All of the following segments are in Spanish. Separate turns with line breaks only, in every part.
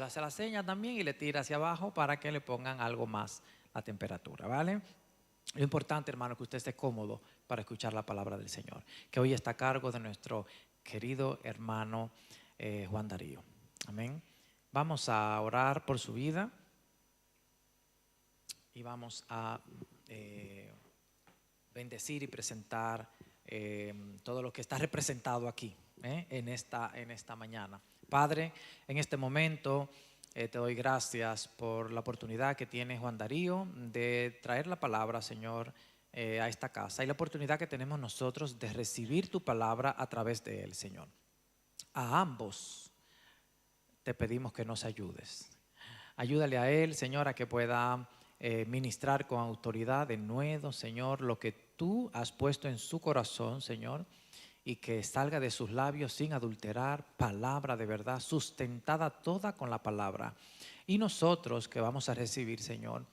hace la seña también y le tira hacia abajo para que le pongan algo más la temperatura, ¿vale? Lo importante, hermano, que usted esté cómodo para escuchar la palabra del Señor, que hoy está a cargo de nuestro querido hermano Juan Darío. Amén. Vamos a orar por su vida y vamos a bendecir y presentar todo lo que está representado aquí en esta mañana. Padre, en este momento te doy gracias por la oportunidad que tiene Juan Darío de traer la palabra, Señor, a esta casa, y la oportunidad que tenemos nosotros de recibir tu palabra a través de él, Señor. A ambos te pedimos que nos ayudes. Ayúdale a él, Señor, a que pueda ministrar con autoridad de nuevo, Señor, lo que tú has puesto en su corazón, Señor, y que salga de sus labios sin adulterar, palabra de verdad, sustentada toda con la palabra. Y nosotros que vamos a recibir, Señor,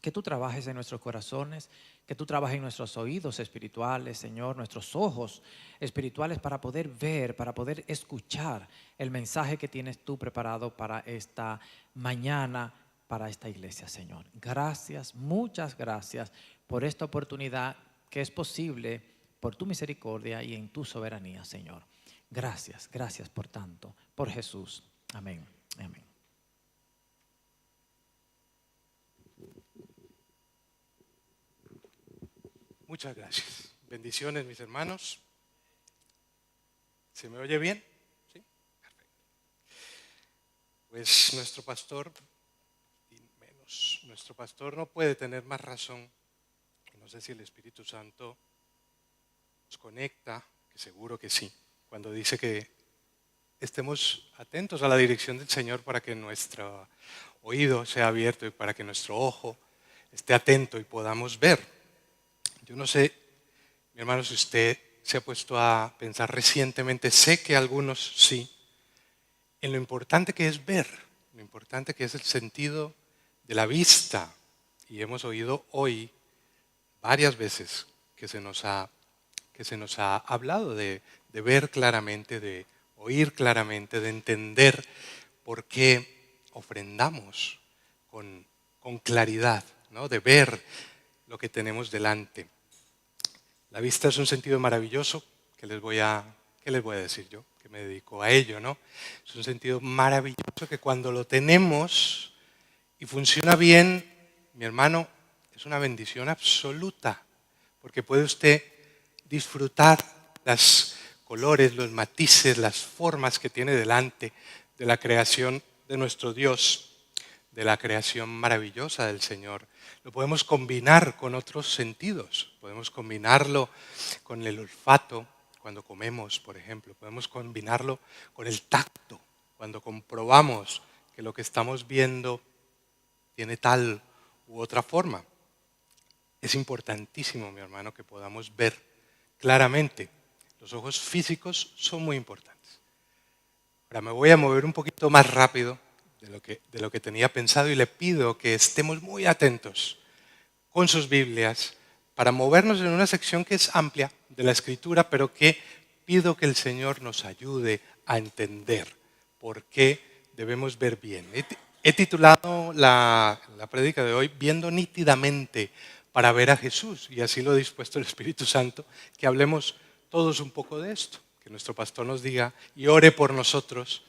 que tú trabajes en nuestros corazones, que tú trabajes en nuestros oídos espirituales, Señor, nuestros ojos espirituales para poder ver, para poder escuchar el mensaje que tienes tú preparado para esta mañana, para esta iglesia, Señor. Gracias, muchas gracias por esta oportunidad que es posible por tu misericordia y en tu soberanía, Señor. Gracias, gracias por tanto, por Jesús. Amén, amén.
Muchas gracias. Bendiciones, mis hermanos. ¿Se me oye bien? ¿Sí? Perfecto. Pues nuestro pastor no puede tener más razón. No sé si el Espíritu Santo nos conecta, que seguro que sí, cuando dice que estemos atentos a la dirección del Señor para que nuestro oído sea abierto y para que nuestro ojo esté atento y podamos ver. Yo no sé, mi hermano, si usted se ha puesto a pensar recientemente, sé que algunos sí, en lo importante que es ver, lo importante que es el sentido de la vista. Y hemos oído hoy varias veces que se nos ha hablado de ver claramente, de oír claramente, de entender por qué ofrendamos con claridad, ¿no? De ver lo que tenemos delante. La vista es un sentido maravilloso que les voy a decir yo, que me dedico a ello, ¿no? Es un sentido maravilloso que cuando lo tenemos y funciona bien, mi hermano, es una bendición absoluta, porque puede usted disfrutar los colores, los matices, las formas que tiene delante de la creación de nuestro Dios, de la creación maravillosa del Señor. Lo podemos combinar con otros sentidos, podemos combinarlo con el olfato cuando comemos, por ejemplo, podemos combinarlo con el tacto, cuando comprobamos que lo que estamos viendo tiene tal u otra forma. Es importantísimo, mi hermano, que podamos ver claramente. Los ojos físicos son muy importantes. Ahora me voy a mover un poquito más rápido de lo que tenía pensado y le pido que estemos muy atentos con sus Biblias para movernos en una sección que es amplia de la Escritura, pero que pido que el Señor nos ayude a entender por qué debemos ver bien. He titulado la prédica de hoy Viendo nítidamente para ver a Jesús, y así lo ha dispuesto el Espíritu Santo, que hablemos todos un poco de esto, que nuestro pastor nos diga y ore por nosotros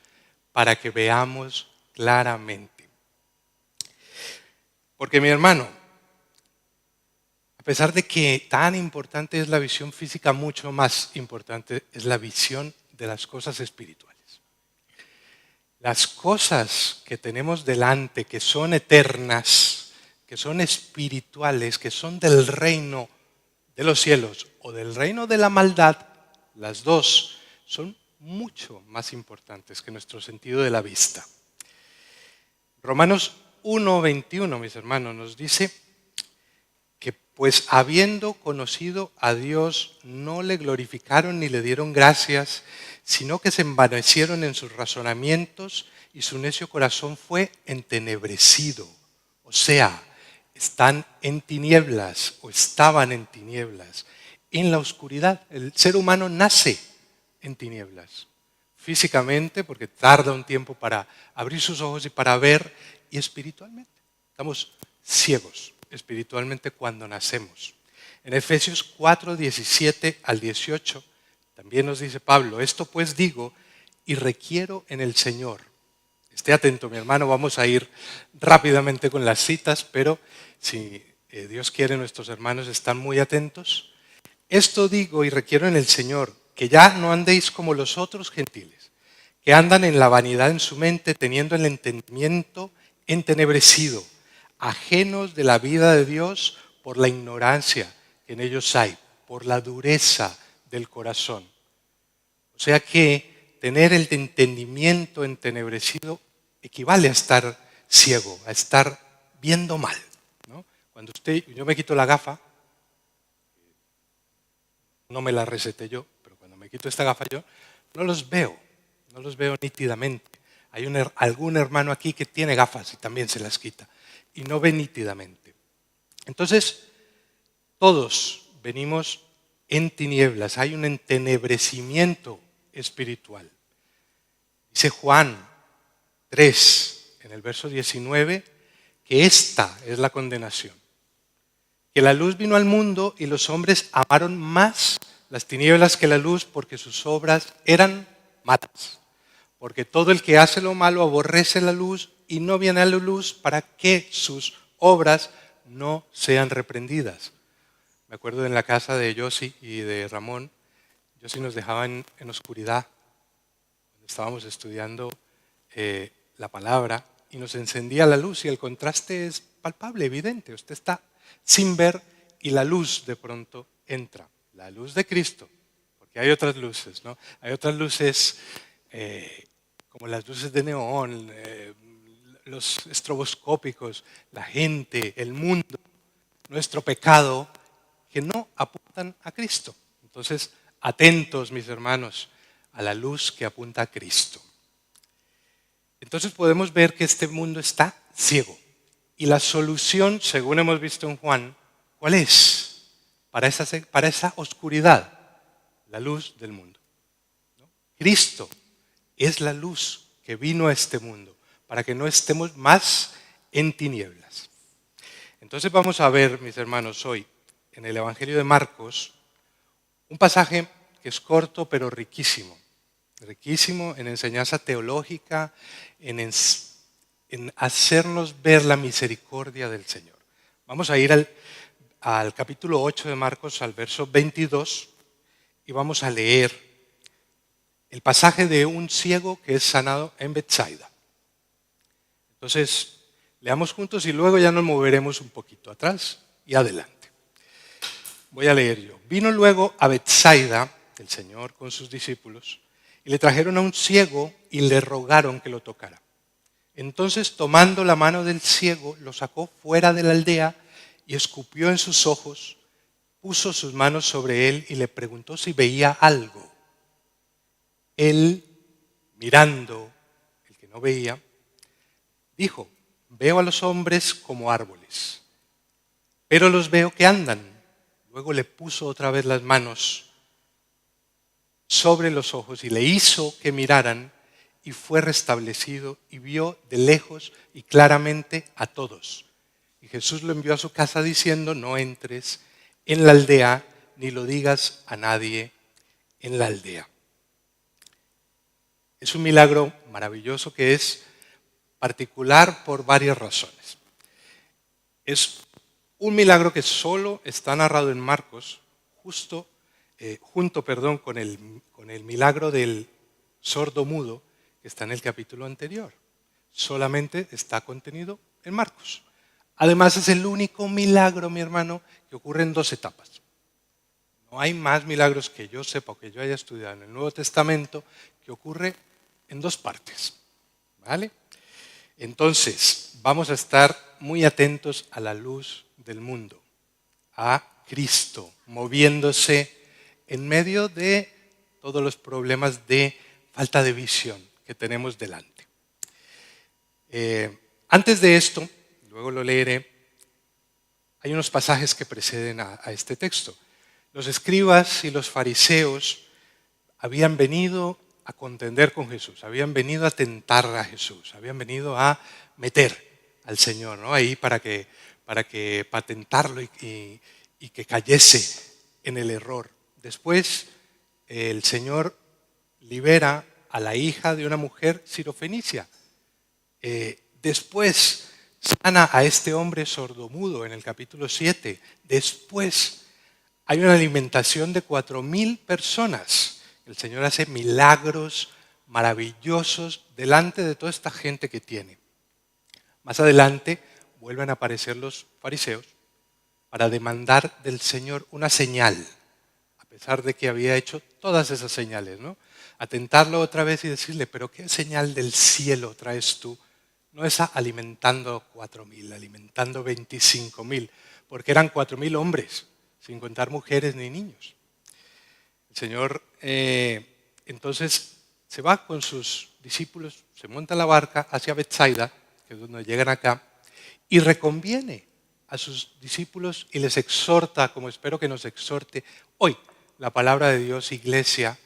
para que veamos claramente. Porque mi hermano, a pesar de que tan importante es la visión física, mucho más importante es la visión de las cosas espirituales. Las cosas que tenemos delante, que son eternas, que son espirituales, que son del reino de los cielos o del reino de la maldad, las dos son mucho más importantes que nuestro sentido de la vista. Romanos 1:21, mis hermanos, nos dice que pues habiendo conocido a Dios no le glorificaron ni le dieron gracias, sino que se envanecieron en sus razonamientos y su necio corazón fue entenebrecido. O sea, están en tinieblas o estaban en tinieblas, en la oscuridad. El ser humano nace en tinieblas. físicamente, porque tarda un tiempo para abrir sus ojos y para ver, y espiritualmente. Estamos ciegos espiritualmente cuando nacemos. En Efesios 4, 17 al 18, también nos dice Pablo, esto pues digo y requiero en el Señor. Esté atento, mi hermano, vamos a ir rápidamente con las citas, pero si Dios quiere, nuestros hermanos están muy atentos. Esto digo y requiero en el Señor, que ya no andéis como los otros gentiles, que andan en la vanidad en su mente, teniendo el entendimiento entenebrecido, ajenos de la vida de Dios por la ignorancia que en ellos hay, por la dureza del corazón. O sea que tener el entendimiento entenebrecido equivale a estar ciego, a estar viendo mal, ¿no? Cuando yo me quito la gafa, no me la receté yo, pero cuando me quito esta gafa yo, no los veo nítidamente. Hay algún hermano aquí que tiene gafas y también se las quita y no ve nítidamente. Entonces, todos venimos en tinieblas, hay un entenebrecimiento espiritual. Dice Juan 3, en el verso 19, que esta es la condenación. Que la luz vino al mundo y los hombres amaron más las tinieblas que la luz porque sus obras eran malas. Porque todo el que hace lo malo aborrece la luz y no viene a la luz para que sus obras no sean reprendidas. Me acuerdo en la casa de Yossi y de Ramón, Yossi nos dejaba en oscuridad cuando estábamos estudiando la palabra y nos encendía la luz y el contraste es palpable, evidente. Usted está sin ver y la luz de pronto entra, la luz de Cristo, porque hay otras luces, ¿no? Hay otras luces como las luces de neón, los estroboscópicos, la gente, el mundo, nuestro pecado, que no apuntan a Cristo. Entonces, atentos, mis hermanos, a la luz que apunta a Cristo. Entonces podemos ver que este mundo está ciego. Y la solución, según hemos visto en Juan, ¿cuál es? Para esa oscuridad, la luz del mundo, ¿no? Cristo es la luz que vino a este mundo, para que no estemos más en tinieblas. Entonces vamos a ver, mis hermanos, hoy, en el Evangelio de Marcos, un pasaje que es corto pero riquísimo. Riquísimo en enseñanza teológica, en hacernos ver la misericordia del Señor. Vamos a ir al capítulo 8 de Marcos, al verso 22, y vamos a leer el pasaje de un ciego que es sanado en Betsaida. Entonces, leamos juntos y luego ya nos moveremos un poquito atrás y adelante. Voy a leer yo. Vino luego a Betsaida el Señor con sus discípulos y le trajeron a un ciego y le rogaron que lo tocara. Entonces, tomando la mano del ciego, lo sacó fuera de la aldea y escupió en sus ojos, puso sus manos sobre él y le preguntó si veía algo. Él, mirando, el que no veía, dijo, veo a los hombres como árboles, pero los veo que andan. Luego le puso otra vez las manos sobre los ojos y le hizo que miraran y fue restablecido y vio de lejos y claramente a todos. Y Jesús lo envió a su casa diciendo, no entres en la aldea ni lo digas a nadie en la aldea. Es un milagro maravilloso que es particular por varias razones. Es un milagro que solo está narrado en Marcos, junto con el milagro del sordo mudo que está en el capítulo anterior. Solamente está contenido en Marcos. Además es el único milagro, mi hermano, que ocurre en 2 etapas. No hay más milagros que yo sepa o que yo haya estudiado en el Nuevo Testamento que ocurre en 2 partes. ¿Vale? Entonces, vamos a estar muy atentos a la luz del mundo, a Cristo, moviéndose en medio de todos los problemas de falta de visión que tenemos delante. Antes de esto, luego lo leeré, hay unos pasajes que preceden a este texto. Los escribas y los fariseos habían venido a contender con Jesús, habían venido a tentar a Jesús, habían venido a meter al Señor, ¿no? Ahí para tentarlo y que cayese en el error. Después el Señor libera a la hija de una mujer sirofenicia. Después sana a este hombre sordomudo en el capítulo 7. Después hay una alimentación de 4.000 personas. El Señor hace milagros maravillosos delante de toda esta gente que tiene. Más adelante vuelven a aparecer los fariseos para demandar del Señor una señal, a pesar de que había hecho todas esas señales, ¿no? A tentarlo otra vez y decirle, pero ¿qué señal del cielo traes tú? No es alimentando 4.000, alimentando 25.000, porque eran 4.000 hombres, sin contar mujeres ni niños. El Señor entonces se va con sus discípulos, se monta en la barca hacia Betsaida, que es donde llegan acá, y reconviene a sus discípulos y les exhorta, como espero que nos exhorte hoy la palabra de Dios, iglesia,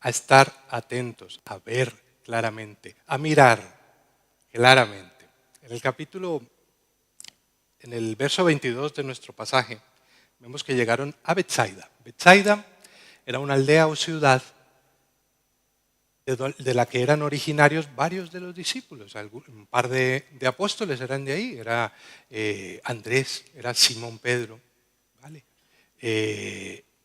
a estar atentos, a ver claramente, a mirar claramente. En el verso 22 de nuestro pasaje, vemos que llegaron a Betsaida. Betsaida era una aldea o ciudad de la que eran originarios varios de los discípulos. Un par de apóstoles eran de ahí. Era Andrés, era Simón Pedro. ¿Vale?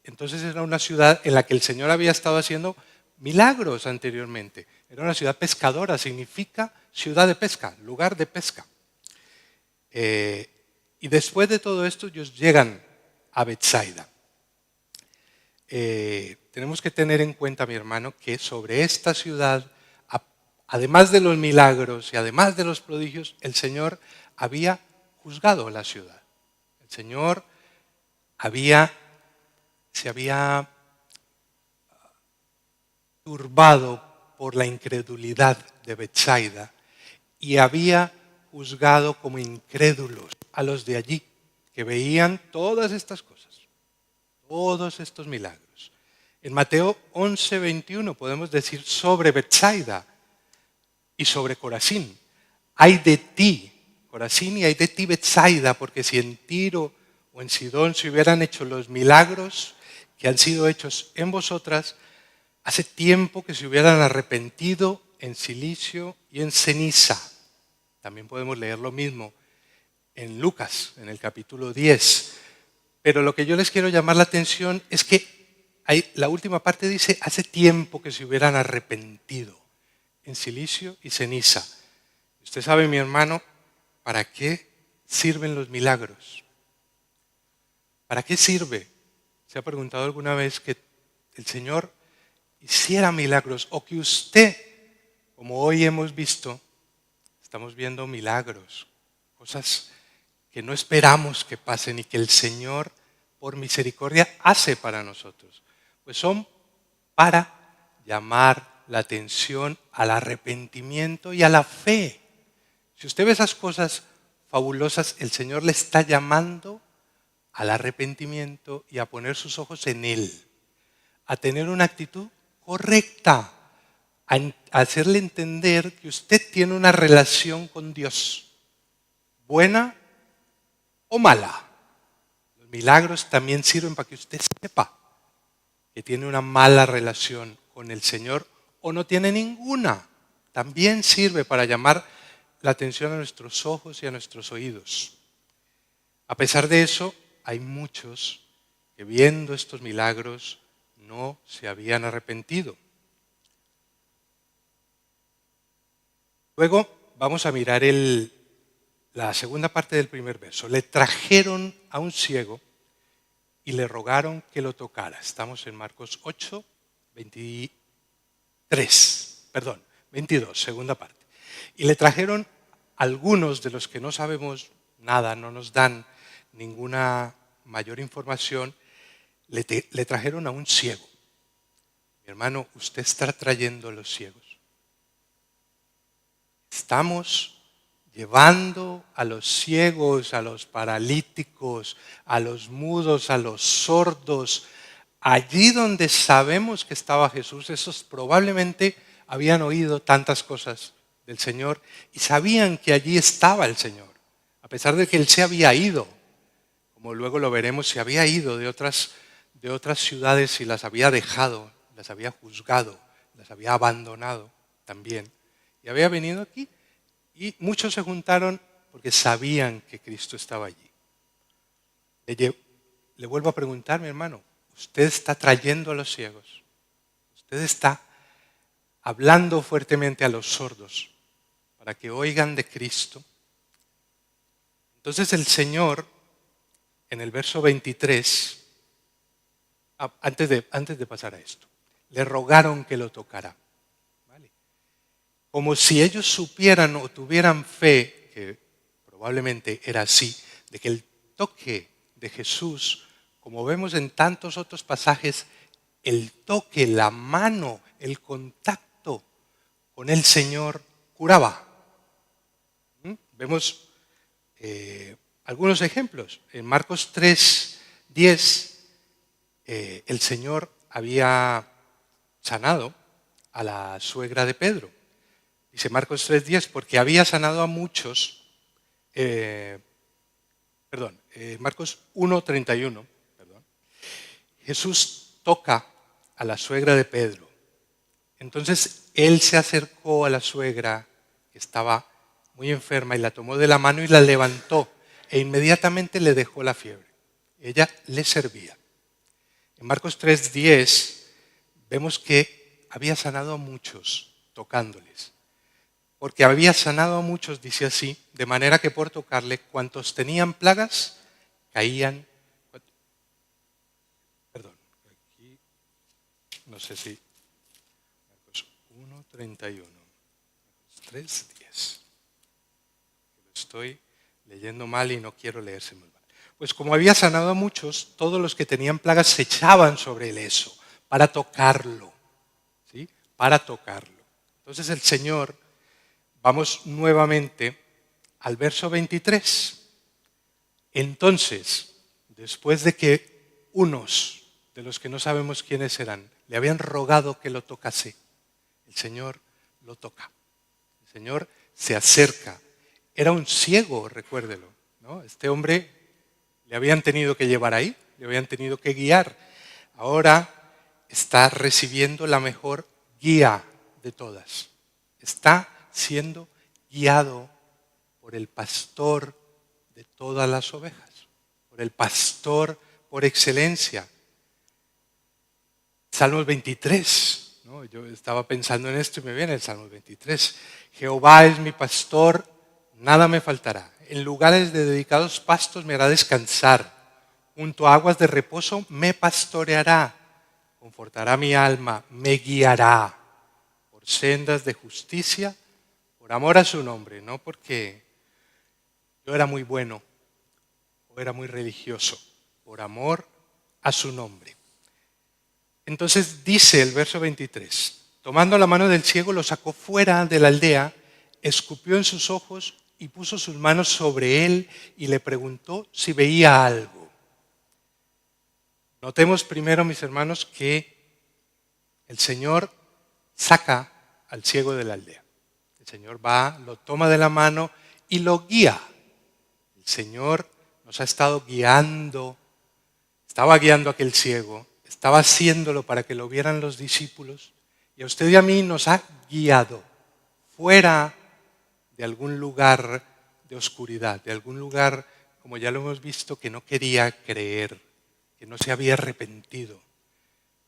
Entonces era una ciudad en la que el Señor había estado haciendo milagros anteriormente. Era una ciudad pescadora, significa ciudad de pesca, lugar de pesca. Y después de todo esto ellos llegan a Betsaida. Tenemos que tener en cuenta, mi hermano, que sobre esta ciudad, además de los milagros y además de los prodigios, el Señor había juzgado la ciudad. El Señor se había turbado por la incredulidad de Betsaida y había juzgado como incrédulos a los de allí, que veían todas estas cosas, todos estos milagros. En Mateo 11:21 podemos decir sobre Betsaida y sobre Corazín. Hay de ti, Corazín, y hay de ti, Betsaida, porque si en Tiro o en Sidón se hubieran hecho los milagros que han sido hechos en vosotras, hace tiempo que se hubieran arrepentido en silicio y en ceniza. También podemos leer lo mismo en Lucas, en el capítulo 10. Pero lo que yo les quiero llamar la atención es que la última parte dice, hace tiempo que se hubieran arrepentido en silicio y ceniza. Usted sabe, mi hermano, ¿para qué sirven los milagros? ¿Para qué sirve? ¿Se ha preguntado alguna vez que el Señor hiciera milagros o que usted, como hoy hemos visto, estamos viendo milagros, cosas que no esperamos que pasen y que el Señor, por misericordia, hace para nosotros? Pues son para llamar la atención al arrepentimiento y a la fe. Si usted ve esas cosas fabulosas, el Señor le está llamando al arrepentimiento y a poner sus ojos en Él, a tener una actitud correcta, a hacerle entender que usted tiene una relación con Dios, buena o mala. Los milagros también sirven para que usted sepa que tiene una mala relación con el Señor o no tiene ninguna. También sirve para llamar la atención a nuestros ojos y a nuestros oídos. A pesar de eso, hay muchos que viendo estos milagros no se habían arrepentido. Luego vamos a mirar la segunda parte del primer verso. Le trajeron a un ciego y le rogaron que lo tocara. Estamos en Marcos 8, 22, segunda parte. Y le trajeron algunos de los que no sabemos nada, no nos dan ninguna mayor información, le trajeron a un ciego. Mi hermano, usted está trayendo a los ciegos. Estamos llevando a los ciegos, a los paralíticos, a los mudos, a los sordos, allí donde sabemos que estaba Jesús, esos probablemente habían oído tantas cosas del Señor y sabían que allí estaba el Señor, a pesar de que Él se había ido, como luego lo veremos, se había ido de otras ciudades y las había dejado, las había juzgado, las había abandonado también. Y había venido aquí y muchos se juntaron porque sabían que Cristo estaba allí. Le vuelvo a preguntar, mi hermano, ¿usted está trayendo a los ciegos? ¿Usted está hablando fuertemente a los sordos para que oigan de Cristo? Entonces el Señor, en el verso 23, antes de pasar a esto, le rogaron que lo tocara. ¿Vale? Como si ellos supieran o tuvieran fe, que probablemente era así, de que el toque de Jesús, como vemos en tantos otros pasajes, el toque, la mano, el contacto con el Señor curaba. Vemos algunos ejemplos. En Marcos 3:10, el Señor había sanado a la suegra de Pedro. Dice Marcos 3:10, porque había sanado a muchos, Marcos 1:31, Jesús toca a la suegra de Pedro. Entonces él se acercó a la suegra que estaba muy enferma y la tomó de la mano y la levantó e inmediatamente le dejó la fiebre. Ella le servía. En Marcos 3:10 vemos que había sanado a muchos tocándoles. Porque había sanado a muchos, dice así, de manera que por tocarle, cuantos tenían plagas, caían. Aquí, no sé si. Marcos 1:31, Marcos 3:10. Lo estoy leyendo mal y no quiero leerse mal. Pues como había sanado a muchos, todos los que tenían plagas se echaban sobre él eso, para tocarlo. ¿Sí? Para tocarlo. Entonces el Señor, vamos nuevamente al verso 23. Entonces, después de que unos de los que no sabemos quiénes eran, le habían rogado que lo tocase, el Señor lo toca. El Señor se acerca. Era un ciego, recuérdelo, ¿no? Este hombre le habían tenido que llevar ahí, le habían tenido que guiar. Ahora está recibiendo la mejor guía de todas. Está siendo guiado por el pastor de todas las ovejas, por el pastor por excelencia. Salmos 23, ¿no? Yo estaba pensando en esto y me viene el Salmos 23. Jehová es mi pastor, nada me faltará. En lugares de dedicados pastos me hará descansar. Junto a aguas de reposo me pastoreará. Confortará mi alma, me guiará por sendas de justicia, por amor a su nombre, no porque yo era muy bueno o era muy religioso, por amor a su nombre. Entonces dice el verso 23, tomando la mano del ciego lo sacó fuera de la aldea, escupió en sus ojos y puso sus manos sobre él y le preguntó si veía algo. Notemos primero, mis hermanos, que el Señor saca al ciego de la aldea. El Señor va, lo toma de la mano y lo guía. El Señor nos ha estado guiando, estaba guiando a aquel ciego, estaba haciéndolo para que lo vieran los discípulos y a usted y a mí nos ha guiado fuera de algún lugar de oscuridad, de algún lugar, como ya lo hemos visto, que no quería creer, que no se había arrepentido.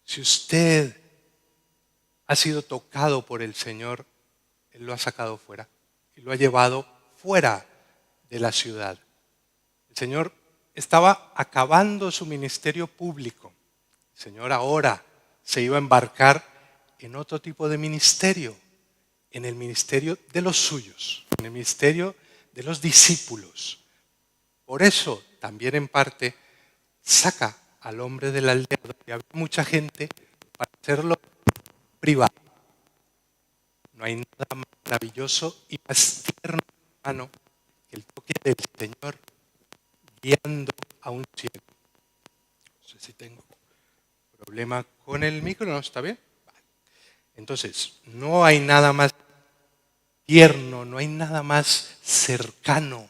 Si usted ha sido tocado por el Señor, Él lo ha sacado fuera y lo ha llevado fuera de la ciudad. El Señor estaba acabando su ministerio público. El Señor ahora se iba a embarcar en otro tipo de ministerio, en el ministerio de los suyos, en el ministerio de los discípulos. Por eso, también en parte, saca al hombre de la aldea donde había mucha gente para hacerlo privado. No hay nada más maravilloso y más tierno, hermano, que el toque del Señor guiando a un ciego. No sé si tengo Problema con el micro, ¿no? ¿Está bien? Vale. Entonces, no hay nada más tierno, no hay nada más cercano.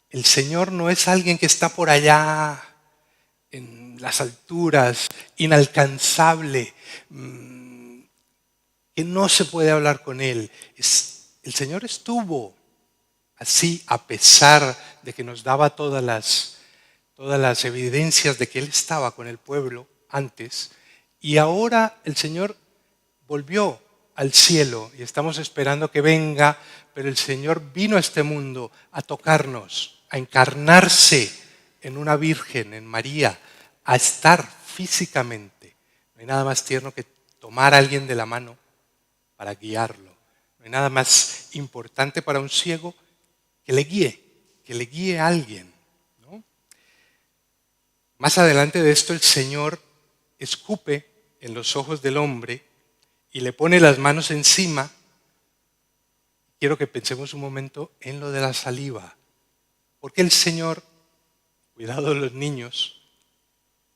El Señor no es alguien que está por allá en las alturas, inalcanzable, que no se puede hablar con Él. El Señor estuvo así a pesar de que nos daba todas las evidencias de que Él estaba con el pueblo antes, y ahora el Señor volvió al cielo y estamos esperando que venga, pero el Señor vino a este mundo a tocarnos, a encarnarse en una virgen, en María, a estar físicamente. No hay nada más tierno que tomar a alguien de la mano para guiarlo. No hay nada más importante para un ciego que le guíe a alguien, ¿no? Más adelante de esto el Señor escupe en los ojos del hombre y le pone las manos encima. Quiero que pensemos un momento en lo de la saliva. Porque el Señor, cuidado de los niños,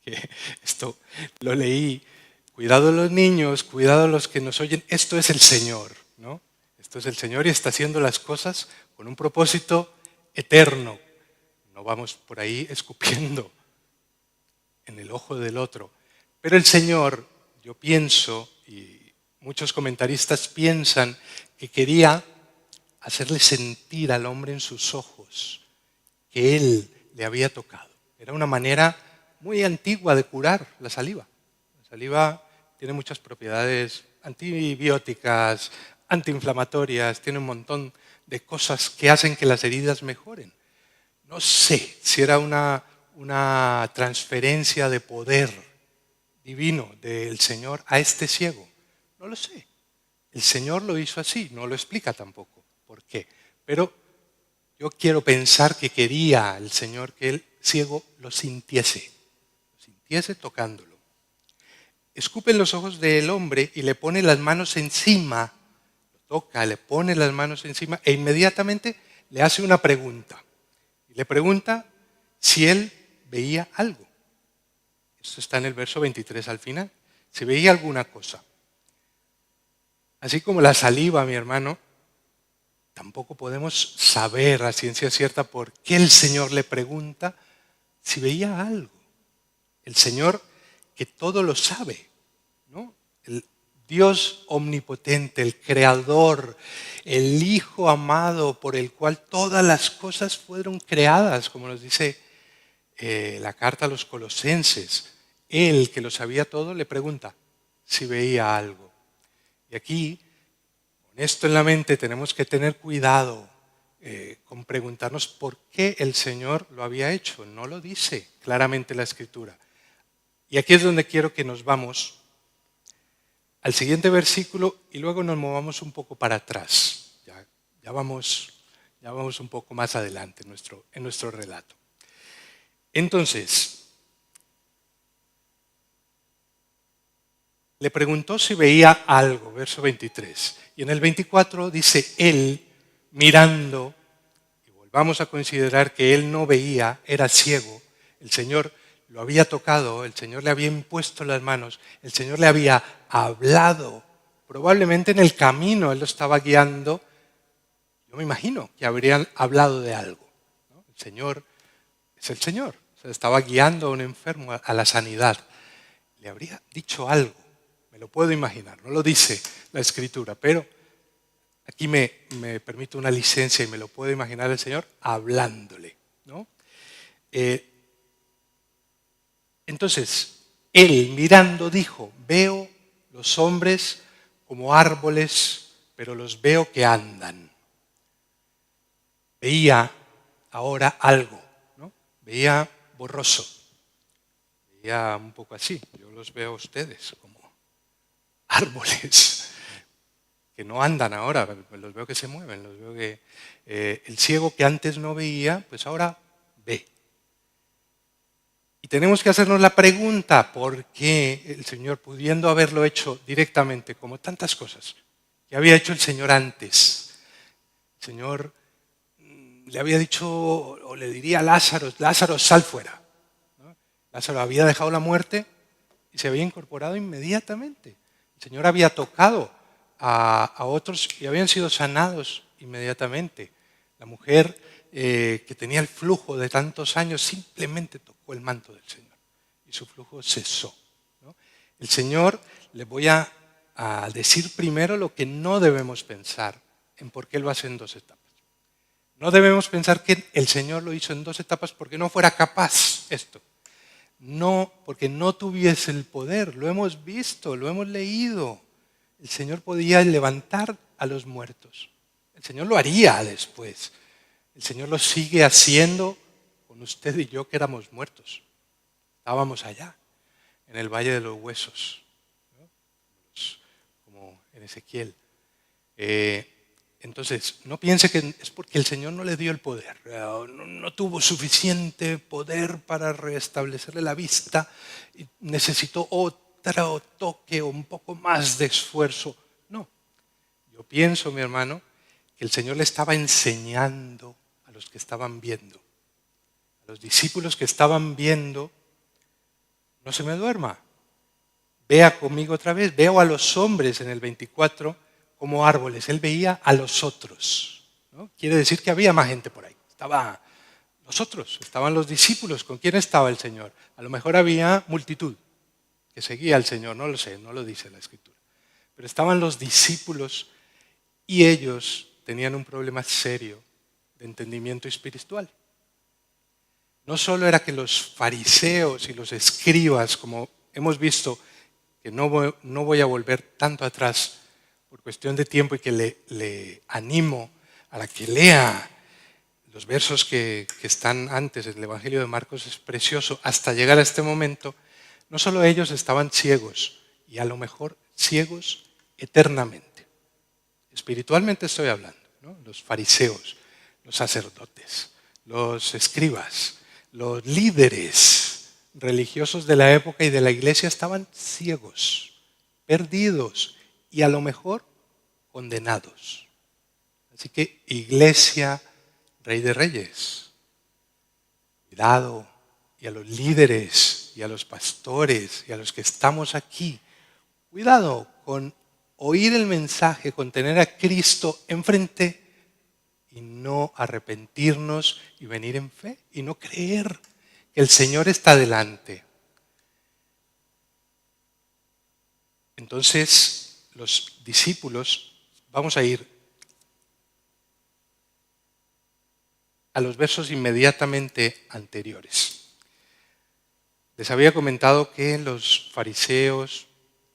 que esto lo leí, cuidado de los niños, cuidado de los que nos oyen, esto es el Señor, ¿no? Esto es el Señor y está haciendo las cosas con un propósito eterno. No vamos por ahí escupiendo en el ojo del otro. Pero el Señor, yo pienso, y muchos comentaristas piensan, que quería hacerle sentir al hombre en sus ojos que Él le había tocado. Era una manera muy antigua de curar la saliva. La saliva tiene muchas propiedades antibióticas, antiinflamatorias, tiene un montón de cosas que hacen que las heridas mejoren. No sé si era una transferencia de poder divino del Señor a este ciego. No lo sé. El Señor lo hizo así, no lo explica tampoco por qué. Pero yo quiero pensar que quería el Señor que el ciego lo sintiese tocándolo. Escupe en los ojos del hombre y le pone las manos encima, lo toca, le pone las manos encima e inmediatamente le hace una pregunta. Y le pregunta si él veía algo. Esto está en el verso 23 al final. Si veía alguna cosa. Así como la saliva, mi hermano, tampoco podemos saber a ciencia cierta por qué el Señor le pregunta si veía algo. El Señor que todo lo sabe, ¿no? El Dios omnipotente, el Creador, el Hijo amado por el cual todas las cosas fueron creadas, como nos dice la carta a los Colosenses. Él que lo sabía todo le pregunta si veía algo. Y aquí, con esto en la mente, tenemos que tener cuidado con preguntarnos por qué el Señor lo había hecho. No lo dice claramente la Escritura. Y aquí es donde quiero que nos vamos al siguiente versículo y luego nos movamos un poco para atrás. Ya vamos un poco más adelante en nuestro relato. Entonces, le preguntó si veía algo, verso 23. Y en el 24 dice, él mirando, y volvamos a considerar que él no veía, era ciego, el Señor lo había tocado, el Señor le había impuesto las manos, el Señor le había hablado, probablemente en el camino él lo estaba guiando, yo me imagino que habrían hablado de algo, ¿no? El Señor es el Señor, se estaba guiando a un enfermo a la sanidad, le habría dicho algo, me lo puedo imaginar, no lo dice la Escritura, pero aquí me permito una licencia y me lo puedo imaginar el Señor hablándole, ¿no? Entonces, él mirando dijo, veo los hombres como árboles, pero los veo que andan. Veía ahora algo, ¿no? Veía borroso, veía un poco así. Yo los veo a ustedes como árboles que no andan ahora, los veo que se mueven, los veo que el ciego que antes no veía, pues ahora ve. Y tenemos que hacernos la pregunta, ¿por qué el Señor, pudiendo haberlo hecho directamente, como tantas cosas que había hecho el Señor antes? El Señor le había dicho, o le diría a Lázaro, Lázaro, sal fuera, ¿no? Lázaro había dejado la muerte y se había incorporado inmediatamente. El Señor había tocado a otros y habían sido sanados inmediatamente. La mujer que tenía el flujo de tantos años simplemente tocó el manto del Señor y su flujo cesó, ¿no? El Señor, les voy a decir primero lo que no debemos pensar en por qué lo hace en 2 etapas. No debemos pensar que el Señor lo hizo en 2 etapas porque no fuera capaz esto. No, porque no tuviese el poder. Lo hemos visto, lo hemos leído. El Señor podía levantar a los muertos. El Señor lo haría después. El Señor lo sigue haciendo con usted y yo que éramos muertos. Estábamos allá, en el Valle de los Huesos, ¿no? Como en Ezequiel. Entonces, no piense que es porque el Señor no le dio el poder, no tuvo suficiente poder para restablecerle la vista, y necesitó otro toque o un poco más de esfuerzo. No, yo pienso, mi hermano, que el Señor le estaba enseñando a los que estaban viendo, a los discípulos que estaban viendo, no se me duerma, vea conmigo otra vez, veo a los hombres en el 24 como árboles, él veía a los otros, ¿no? Quiere decir que había más gente por ahí, estaban los otros, estaban los discípulos. ¿Con quién estaba el Señor? A lo mejor había multitud que seguía al Señor, no lo sé, no lo dice la Escritura, pero estaban los discípulos y ellos tenían un problema serio de entendimiento espiritual. No solo era que los fariseos y los escribas, como hemos visto, que no voy a volver tanto atrás por cuestión de tiempo y que le animo a que lea los versos que están antes, el Evangelio de Marcos es precioso, hasta llegar a este momento, no solo ellos estaban ciegos, y a lo mejor ciegos eternamente. Espiritualmente estoy hablando, ¿no? Los fariseos, los sacerdotes, los escribas, los líderes religiosos de la época y de la iglesia estaban ciegos, perdidos y a lo mejor condenados. Así que iglesia, Rey de Reyes, cuidado, y a los líderes y a los pastores y a los que estamos aquí, cuidado con oír el mensaje, con tener a Cristo enfrente y no arrepentirnos y venir en fe y no creer que el Señor está delante. Entonces, los discípulos, vamos a ir a los versos inmediatamente anteriores. Les había comentado que los fariseos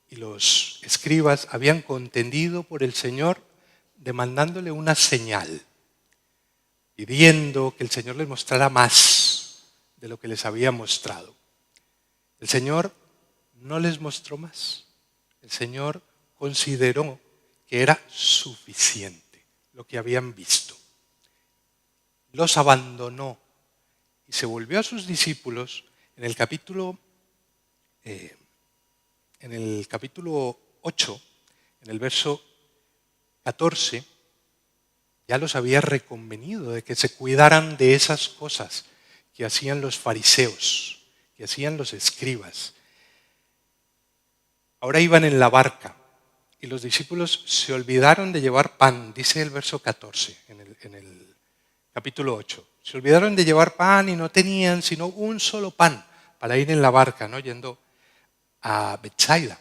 y los escribas habían contendido por el Señor demandándole una señal, pidiendo que el Señor les mostrara más de lo que les había mostrado. El Señor no les mostró más. El Señor consideró que era suficiente lo que habían visto. Los abandonó y se volvió a sus discípulos en el capítulo 8, en el verso 14, ya los había reconvenido de que se cuidaran de esas cosas que hacían los fariseos, que hacían los escribas. Ahora iban en la barca y los discípulos se olvidaron de llevar pan, dice el verso 14 en el capítulo 8. Se olvidaron de llevar pan y no tenían sino un solo pan para ir en la barca, ¿no? Yendo a Betsaida.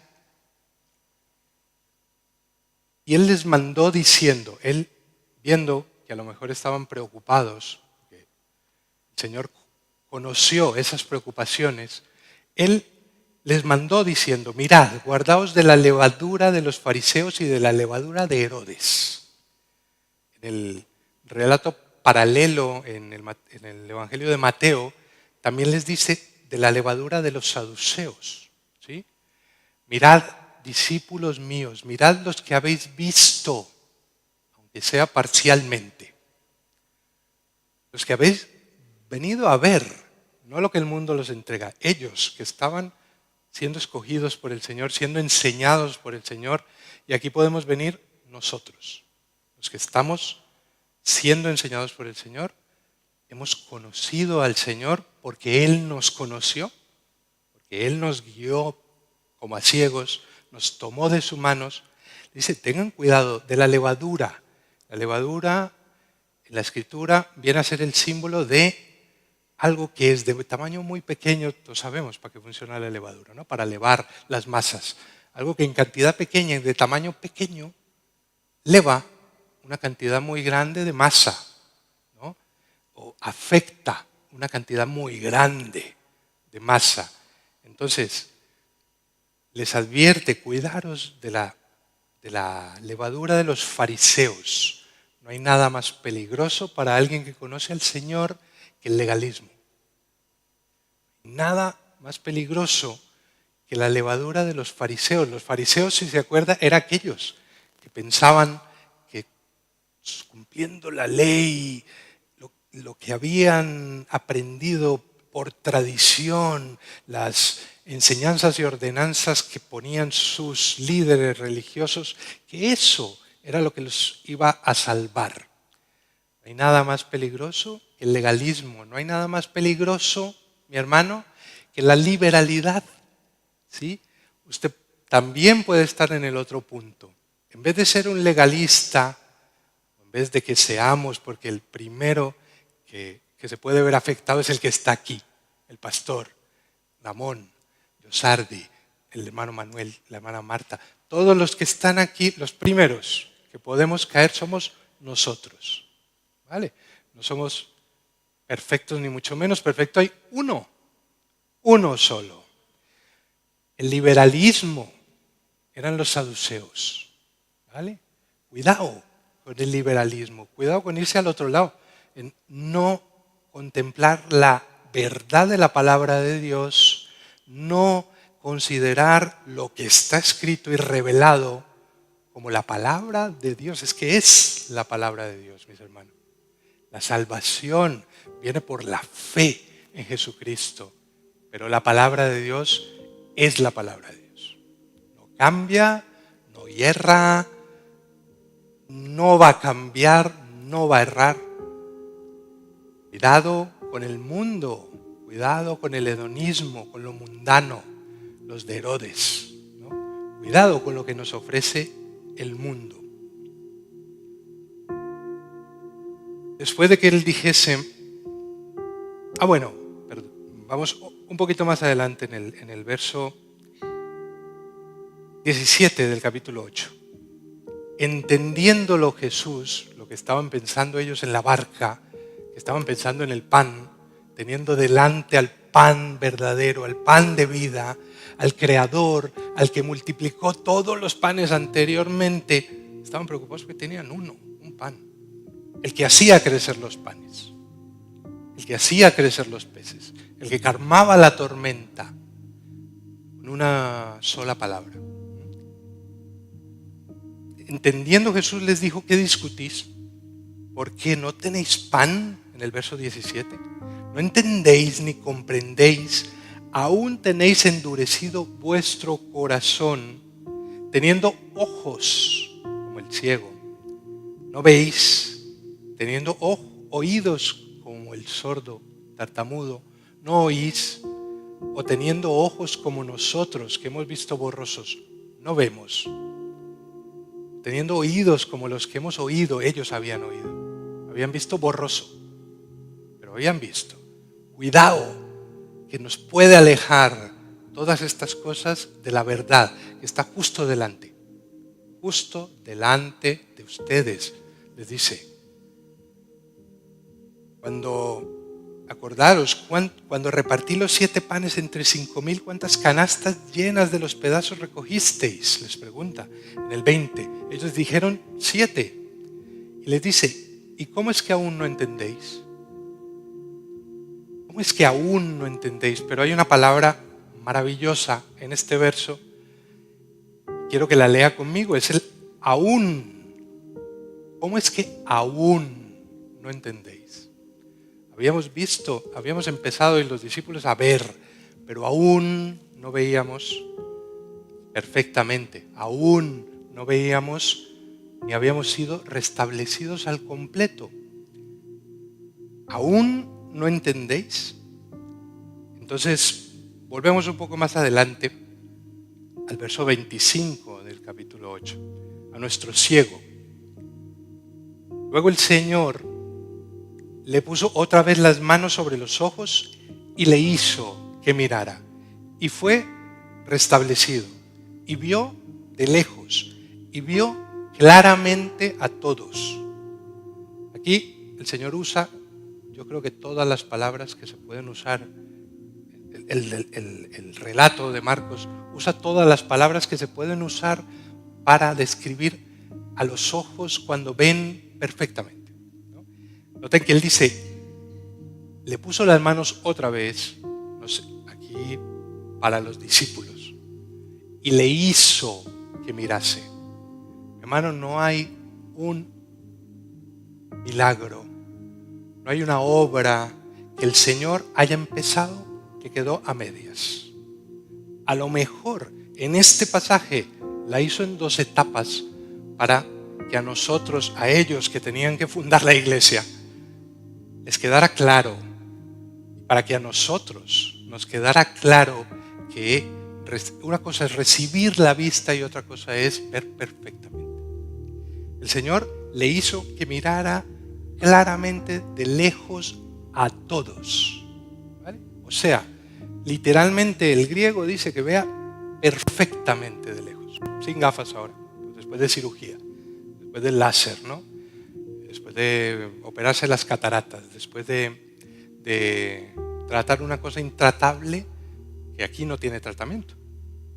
Y él les mandó diciendo, él viendo que a lo mejor estaban preocupados, que el Señor conoció esas preocupaciones, él les mandó diciendo, mirad, guardaos de la levadura de los fariseos y de la levadura de Herodes. En el relato paralelo en el Evangelio de Mateo, también les dice de la levadura de los saduceos, ¿sí? Mirad, discípulos míos, mirad los que habéis visto, aunque sea parcialmente. Los que habéis venido a ver, no lo que el mundo los entrega, ellos que estaban siendo escogidos por el Señor, siendo enseñados por el Señor, y aquí podemos venir nosotros, los que estamos siendo enseñados por el Señor, hemos conocido al Señor porque Él nos conoció, porque Él nos guió como a ciegos, nos tomó de sus manos. Dice, tengan cuidado de la levadura. La levadura en la Escritura viene a ser el símbolo de algo que es de tamaño muy pequeño. Todos sabemos para qué funciona la levadura, ¿no? Para levar las masas. Algo que en cantidad pequeña y de tamaño pequeño leva una cantidad muy grande de masa, ¿no? O afecta una cantidad muy grande de masa. Entonces, les advierte, cuidaros de la levadura de los fariseos. No hay nada más peligroso para alguien que conoce al Señor que el legalismo. Nada más peligroso que la levadura de los fariseos. Los fariseos, si se acuerda, eran aquellos que pensaban que cumpliendo la ley, lo que habían aprendido por tradición, las enseñanzas y ordenanzas que ponían sus líderes religiosos, que eso era lo que los iba a salvar. No hay nada más peligroso que el legalismo, no hay nada más peligroso, mi hermano, que la liberalidad. ¿Sí? Usted también puede estar en el otro punto. En vez de ser un legalista, en vez de que seamos, porque el primero que se puede ver afectado es el que está aquí, el pastor, Ramón, Yosardi, el hermano Manuel, la hermana Marta. Todos los que están aquí, los primeros que podemos caer somos nosotros. ¿Vale? No somos perfectos ni mucho menos perfectos. Hay uno solo. El liberalismo eran los saduceos. ¿Vale? Cuidado con el liberalismo, cuidado con irse al otro lado, en no contemplar la verdad de la palabra de Dios, no considerar lo que está escrito y revelado como la palabra de Dios. Es que es la palabra de Dios, mis hermanos. La salvación viene por la fe en Jesucristo, pero la palabra de Dios es la palabra de Dios. No cambia, no hierra, no va a cambiar, no va a errar. Cuidado con el mundo, cuidado con el hedonismo, con lo mundano, los de Herodes, ¿no? Cuidado con lo que nos ofrece el mundo. Después de que él dijese, vamos un poquito más adelante en el verso 17 del capítulo 8. Entendiéndolo Jesús, lo que estaban pensando ellos en la barca, que estaban pensando en el pan, teniendo delante al pan verdadero, al pan de vida, al Creador, al que multiplicó todos los panes anteriormente, estaban preocupados porque tenían un pan. El que hacía crecer los panes, el que hacía crecer los peces, el que calmaba la tormenta con una sola palabra. Entendiendo Jesús les dijo, ¿qué discutís? ¿Por qué no tenéis pan? En el verso 17. ¿No entendéis ni comprendéis? Aún tenéis endurecido vuestro corazón, teniendo ojos como el ciego. ¿No veis? Teniendo oídos como el sordo, tartamudo. ¿No oís? O teniendo ojos como nosotros, que hemos visto borrosos. ¿No vemos? Teniendo oídos como los que hemos oído, ellos habían oído. Habían visto borroso, pero habían visto. Cuidado, que nos puede alejar todas estas cosas de la verdad, que está justo delante de ustedes. Les dice, acordaros, cuando repartí los 7 panes entre 5,000, ¿cuántas canastas llenas de los pedazos recogisteis? Les pregunta en el 20. Ellos dijeron 7. Y les dice, ¿y cómo es que aún no entendéis? ¿Cómo es que aún no entendéis? Pero hay una palabra maravillosa en este verso. Quiero que la lea conmigo. Es el aún. ¿Cómo es que aún no entendéis? Habíamos empezado y los discípulos a ver, pero aún no veíamos perfectamente, aún no veíamos ni habíamos sido restablecidos al completo. ¿Aún no entendéis? Entonces, volvemos un poco más adelante al verso 25 del capítulo 8, a nuestro ciego. Luego el Señor le puso otra vez las manos sobre los ojos y le hizo que mirara. Y fue restablecido. Y vio de lejos. Y vio claramente a todos. Aquí el Señor usa, yo creo que todas las palabras que se pueden usar. El relato de Marcos usa todas las palabras que se pueden usar para describir a los ojos cuando ven perfectamente, ¿no? Noten que él dice, le puso las manos otra vez, no sé, aquí para los discípulos, y le hizo que mirase. Hermano, no hay un milagro, no hay una obra que el Señor haya empezado que quedó a medias. A lo mejor en este pasaje la hizo en 2 etapas para que a nosotros, a ellos que tenían que fundar la iglesia, les quedara claro, para que a nosotros nos quedara claro que una cosa es recibir la vista y otra cosa es ver perfectamente. El Señor le hizo que mirara claramente de lejos a todos, ¿vale? O sea, literalmente el griego dice que vea perfectamente de lejos, sin gafas ahora, después de cirugía, después del láser, ¿no? Después de operarse las cataratas, después de tratar una cosa intratable que aquí no tiene tratamiento.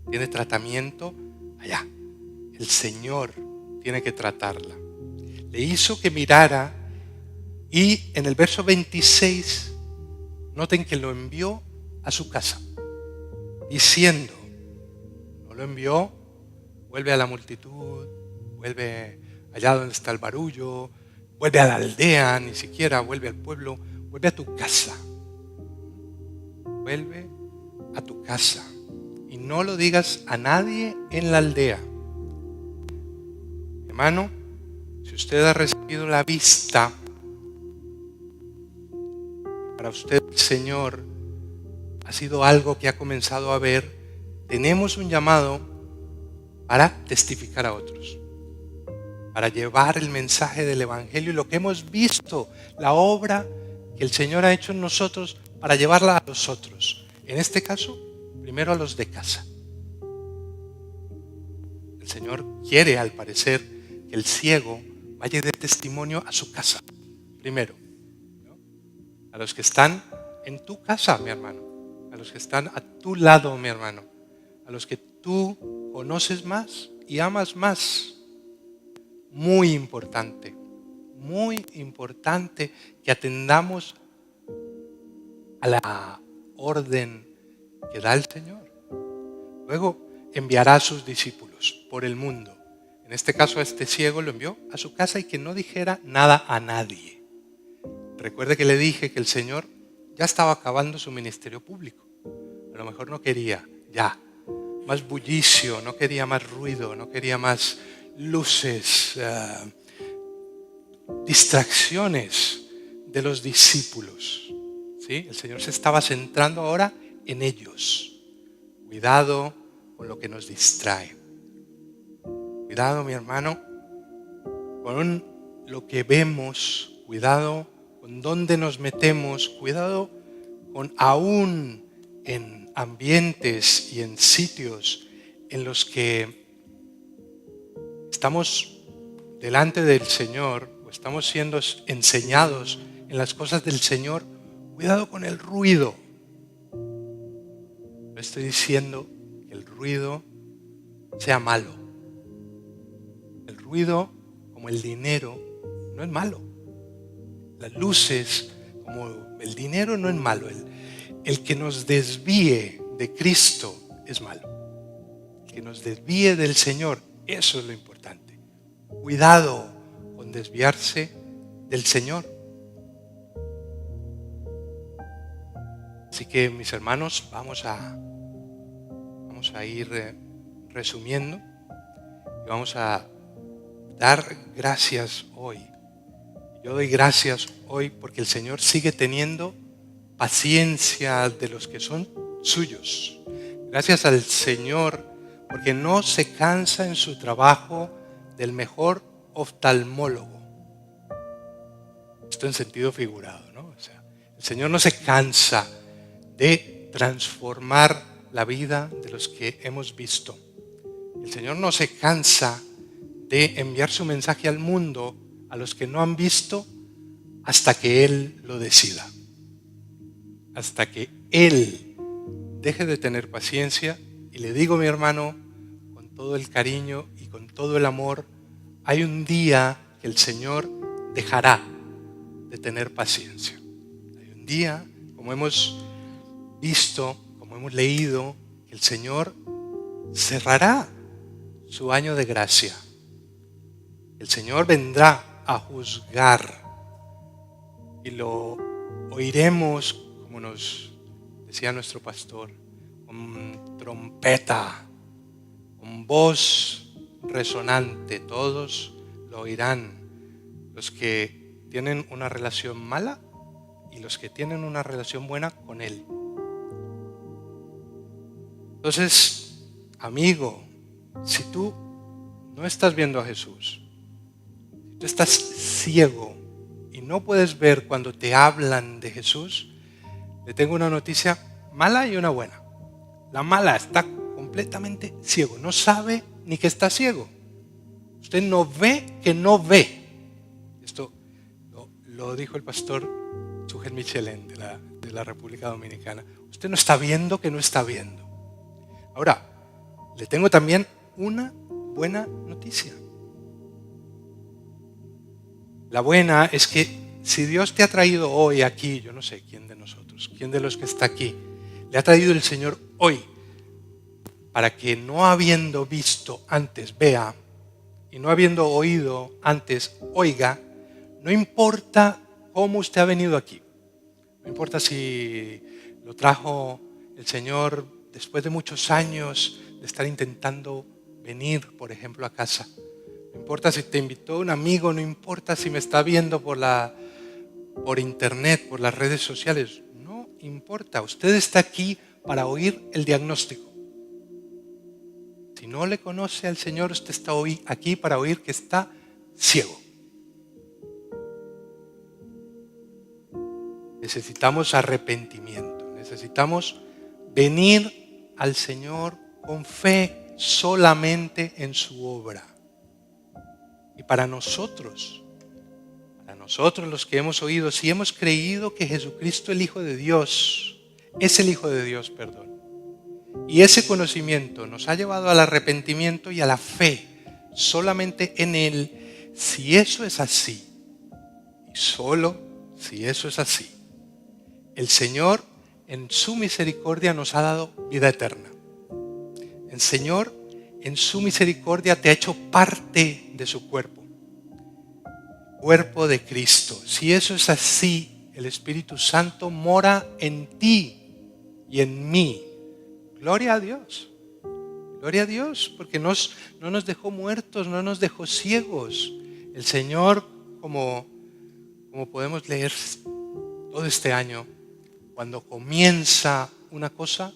Tiene tratamiento allá. El Señor tiene que tratarla. Le hizo que mirara y en el verso 26, noten que lo envió a su casa, diciendo, no lo envió, vuelve a la multitud, vuelve allá donde está el barullo, vuelve a la aldea, ni siquiera vuelve al pueblo, vuelve a tu casa. Vuelve a tu casa y no lo digas a nadie en la aldea. Hermano, si usted ha recibido la vista, para usted el Señor ha sido algo que ha comenzado a ver, tenemos un llamado para testificar a otros, para llevar el mensaje del Evangelio y lo que hemos visto, la obra que el Señor ha hecho en nosotros para llevarla a los otros. En este caso, primero a los de casa. El Señor quiere, al parecer, que el ciego vaya de testimonio a su casa, primero, ¿no? A los que están en tu casa, mi hermano, a los que están a tu lado, mi hermano, a los que tú conoces más y amas más. Muy importante que atendamos a la orden que da el Señor. Luego enviará a sus discípulos por el mundo. En este caso a este ciego lo envió a su casa y que no dijera nada a nadie. Recuerde que le dije que el Señor ya estaba acabando su ministerio público. A lo mejor no quería ya más bullicio, no quería más ruido, no quería más luces, distracciones de los discípulos. ¿Sí? El Señor se estaba centrando ahora en ellos. Cuidado con lo que nos distrae. Cuidado, mi hermano, con lo que vemos. Cuidado con dónde nos metemos. Cuidado con aún en ambientes y en sitios en los que estamos delante del Señor o estamos siendo enseñados en las cosas del Señor. Cuidado con el ruido. No estoy diciendo que el ruido sea malo. El ruido, como el dinero, no es malo. Las luces, como el dinero, no es malo. El que nos desvíe de Cristo es malo. El que nos desvíe del Señor, eso es lo importante. Cuidado con desviarse del Señor. Así que, mis hermanos, vamos a ir resumiendo y vamos a dar gracias hoy. Yo doy gracias hoy porque el Señor sigue teniendo paciencia de los que son suyos. Gracias al Señor porque no se cansa en su trabajo del mejor oftalmólogo. Esto en sentido figurado, ¿no? O sea, el Señor no se cansa de transformar la vida de los que hemos visto. El Señor no se cansa de enviar su mensaje al mundo a los que no han visto hasta que Él lo decida. Hasta que Él deje de tener paciencia. Y le digo, mi hermano, con todo el cariño y con todo el amor, hay un día que el Señor dejará de tener paciencia. Hay un día, como hemos visto, como hemos leído, que el Señor cerrará su año de gracia. El Señor vendrá a juzgar y lo oiremos, como nos decía nuestro pastor, con trompeta, con voz resonante. Todos lo oirán, los que tienen una relación mala y los que tienen una relación buena con Él. Entonces, amigo, si tú no estás viendo a Jesús, si tú estás ciego y no puedes ver cuando te hablan de Jesús, le tengo una noticia mala y una buena. La mala, está completamente ciego, no sabe ni que está ciego. Usted no ve que no ve. Esto lo dijo el pastor Sugel Michelén de la República Dominicana. Usted no está viendo que no está viendo. Ahora, le tengo también una buena noticia. La buena es que si Dios te ha traído hoy aquí, yo no sé quién de nosotros, quién de los que está aquí, le ha traído el Señor hoy para que no habiendo visto antes vea y no habiendo oído antes oiga. No importa cómo usted ha venido aquí, no importa si lo trajo el Señor después de muchos años de estar intentando venir, por ejemplo, a casa. No importa si te invitó un amigo, no importa si me está viendo por internet, por las redes sociales. No importa, usted está aquí para oír el diagnóstico. Si no le conoce al Señor, usted está hoy aquí para oír que está ciego. Necesitamos arrepentimiento, necesitamos venir al Señor con fe solamente en su obra. Y para nosotros los que hemos oído, si hemos creído que Jesucristo el Hijo de Dios, es el Hijo de Dios, y ese conocimiento nos ha llevado al arrepentimiento y a la fe solamente en Él, si eso es así, y solo si eso es así, el Señor en su misericordia nos ha dado vida eterna. El Señor en su misericordia te ha hecho parte de su cuerpo de Cristo. Si eso es así, el Espíritu Santo mora en ti y en mí. Gloria a Dios. Gloria a Dios, porque no nos dejó muertos, no nos dejó ciegos. El Señor, como podemos leer todo este año, cuando comienza una cosa,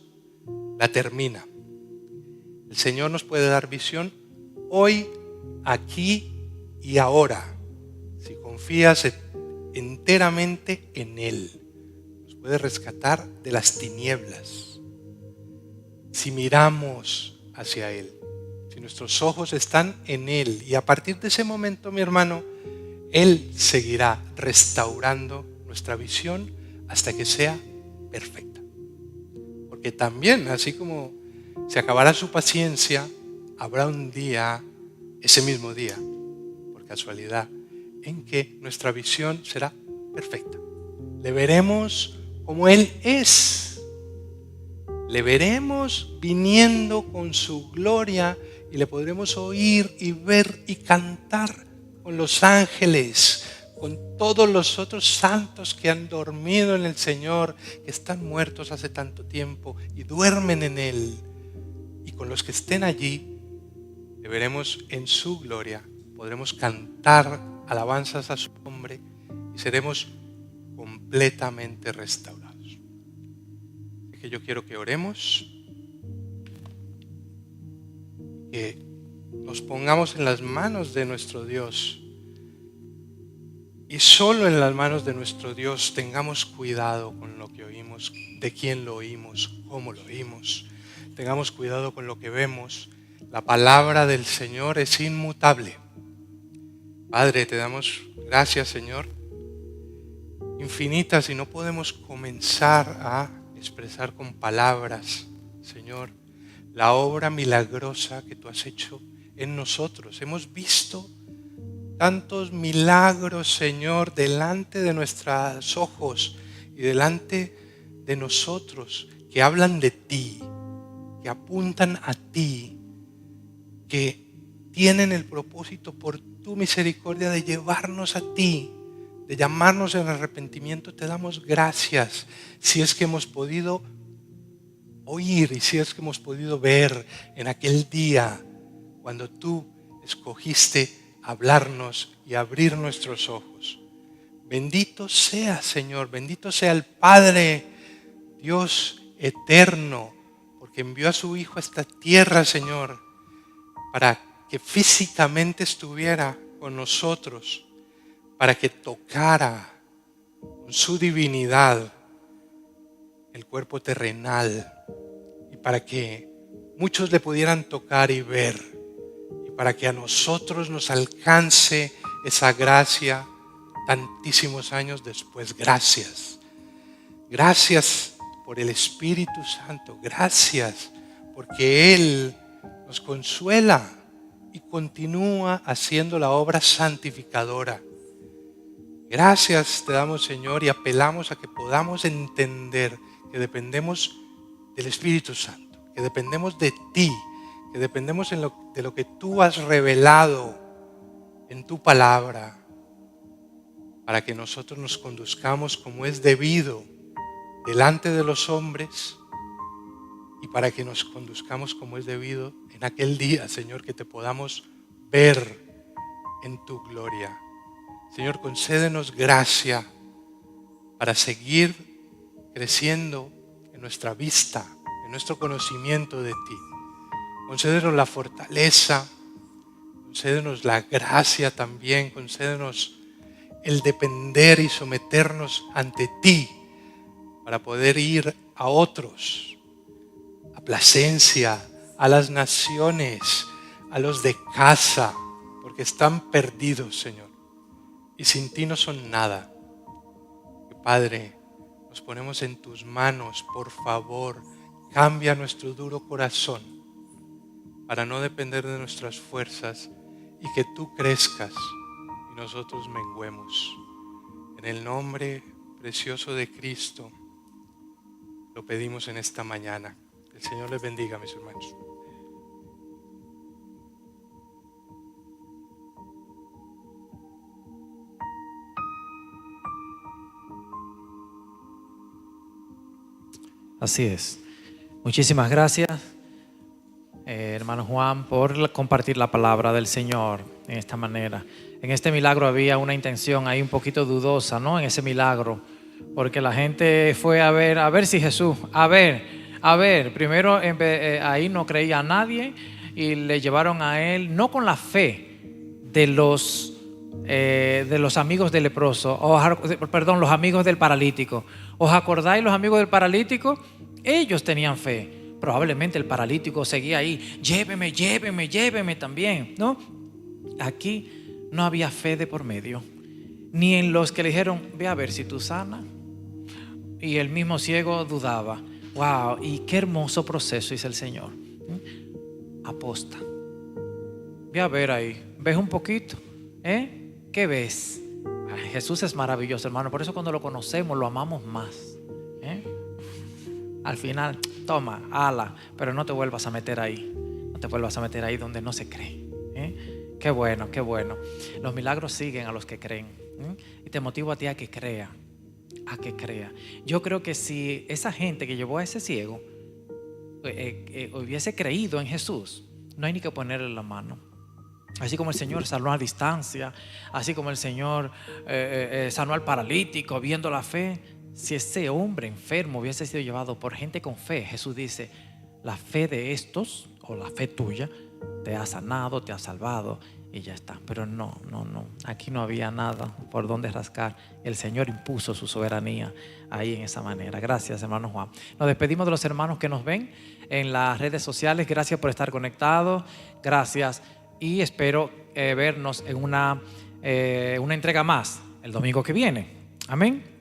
la termina. El Señor nos puede dar visión hoy, aquí y ahora, si confías enteramente en Él. Nos puede rescatar de las tinieblas. Si miramos hacia Él, si nuestros ojos están en Él, y a partir de ese momento, mi hermano, Él seguirá restaurando nuestra visión hasta que sea perfecta. Porque también, así como se acabará su paciencia, habrá un día, ese mismo día, por casualidad, en que nuestra visión será perfecta. Le veremos como Él es. Le veremos viniendo con su gloria y le podremos oír y ver y cantar con los ángeles, con todos los otros santos que han dormido en el Señor, que están muertos hace tanto tiempo y duermen en Él. Y con los que estén allí, le veremos en su gloria. Podremos cantar alabanzas a su nombre y seremos completamente restaurados. Así que yo quiero que oremos. que nos pongamos en las manos de nuestro Dios. Y solo en las manos de nuestro Dios tengamos cuidado con lo que oímos, de quién lo oímos, cómo lo oímos. Tengamos cuidado con lo que vemos. La palabra del Señor es inmutable. Padre, te damos gracias, Señor, infinitas, y no podemos comenzar a expresar con palabras, Señor, la obra milagrosa que tú has hecho en nosotros. Hemos visto tantos milagros, Señor, delante de nuestros ojos y delante de nosotros, que hablan de ti, que apuntan a ti, que tienen el propósito por tu misericordia de llevarnos a ti, de llamarnos en arrepentimiento. Te damos gracias si es que hemos podido oír y si es que hemos podido ver en aquel día cuando tú escogiste hablarnos y abrir nuestros ojos. Bendito sea, Señor, bendito sea el Padre, Dios eterno, porque envió a su Hijo a esta tierra, Señor, para que físicamente estuviera con nosotros, para que tocara con su divinidad el cuerpo terrenal, y para que muchos le pudieran tocar y ver, y para que a nosotros nos alcance esa gracia tantísimos años después. Gracias. Gracias por el Espíritu Santo. Gracias porque Él nos consuela y continúa haciendo la obra santificadora. Gracias te damos, Señor, y apelamos a que podamos entender que dependemos del Espíritu Santo, que dependemos de ti, que dependemos de lo que tú has revelado en tu palabra, para que nosotros nos conduzcamos como es debido delante de los hombres, y para que nos conduzcamos como es debido en aquel día, Señor, que te podamos ver en tu gloria. Señor, concédenos gracia para seguir creciendo en nuestra vista, en nuestro conocimiento de ti. Concédenos la fortaleza, concédenos la gracia también, concédenos el depender y someternos ante ti para poder ir a otros, a Plasencia, a las naciones, a los de casa, porque están perdidos, Señor, y sin ti no son nada. Padre, nos ponemos en tus manos. Por favor, cambia nuestro duro corazón para no depender de nuestras fuerzas, y que tú crezcas y nosotros menguemos. En el nombre precioso de Cristo lo pedimos en esta mañana. El Señor les bendiga, mis hermanos.
Así es. Muchísimas gracias, hermano Juan, por compartir la palabra del Señor en esta manera. En este milagro había una intención ahí un poquito dudosa, ¿no? En ese milagro, porque la gente fue a ver si Jesús, a ver, primero ahí no creía a nadie y le llevaron a él, no con la fe de los amigos del leproso, los amigos del paralítico. ¿Os acordáis los amigos del paralítico? Ellos tenían fe. Probablemente el paralítico seguía ahí, lléveme también, ¿no? Aquí no había fe de por medio, ni en los que le dijeron, ve a ver si tú sanas. Y el mismo ciego dudaba. Wow, y qué hermoso proceso hizo el Señor. Aposta. Ve a ver ahí, ¿ves un poquito? ¿Qué ves? Ay, Jesús es maravilloso, hermano. Por eso cuando lo conocemos lo amamos más. Al final, toma, ala, pero no te vuelvas a meter ahí. No te vuelvas a meter ahí donde no se cree. Qué bueno, qué bueno. Los milagros siguen a los que creen. Y te motivo a ti a que crea. A que crea. Yo creo que si esa gente que llevó a ese ciego hubiese creído en Jesús, no hay ni que ponerle la mano. Así como el Señor sanó a distancia, así como el Señor sanó al paralítico viendo la fe, si ese hombre enfermo hubiese sido llevado por gente con fe, Jesús dice, la fe de estos, o la fe tuya, te ha sanado, te ha salvado y ya está. Pero no, aquí no había nada por donde rascar. El Señor impuso su soberanía ahí en esa manera. Gracias, hermano Juan. Nos despedimos de los hermanos que nos ven en las redes sociales. Gracias por estar conectados. Gracias y espero vernos en una entrega más el domingo que viene. Amén.